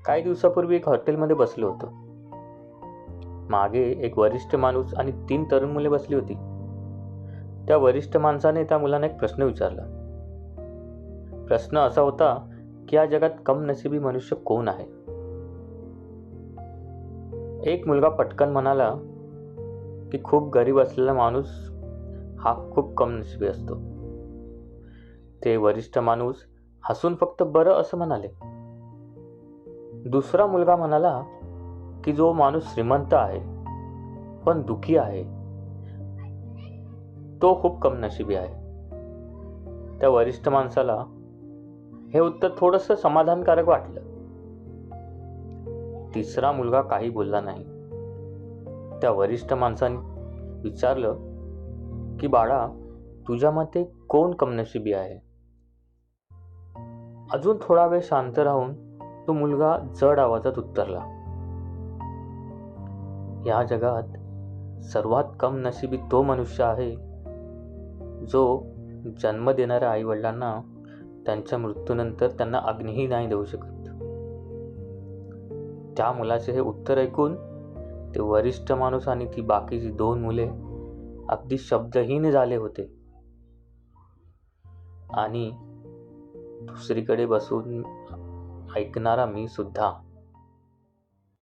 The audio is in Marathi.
काही दिवसापूर्वी एक हॉटेलमध्ये बसलो होतो. मागे एक वरिष्ठ माणूस आणि 3 तरुण मुले बसली होती. त्या वरिष्ठ माणसाने त्या मुलांना एक प्रश्न विचारला. प्रश्न असा होता की या जगात कमनशिबी मनुष्य कोण आहे? एक मुलगा पटकन म्हणाला की खूप गरीब असलेला माणूस हा खूप कमनशिबी असतो. ते वरिष्ठ माणूस हसून फक्त बरं असं म्हणाले. दुसरा मुलगा म्हणाला की जो माणूस श्रीमंत आहे पण दुखी आहे तो खूप कमनशिबी आहे. त्या वरिष्ठ माणसाला हे उत्तर थोडंसं समाधानकारक वाटलं. तिसरा मुलगा काही बोलला नाही. त्या वरिष्ठ माणसाने विचारलं की बाळा, तुझ्या मते कोण कमनशिबी आहे? अजून थोडा वेळ शांत राहून तो मुलगा जड आवाजात उत्तरला, या जगात सर्वात कमनशिबी तो मनुष्य आहे जो जन्म देणाऱ्या आई वडिलांना त्यांच्या मृत्यूनंतर त्यांना अग्नीही नाही देऊ शकत. त्या मुलाचे हे उत्तर ऐकून ते वरिष्ठ माणूस आणि ती बाकीची 2 मुले अगदी शब्दहीन झाले होते. आणि दुसरीकडे बसून ऐकणारा मी सुद्धा.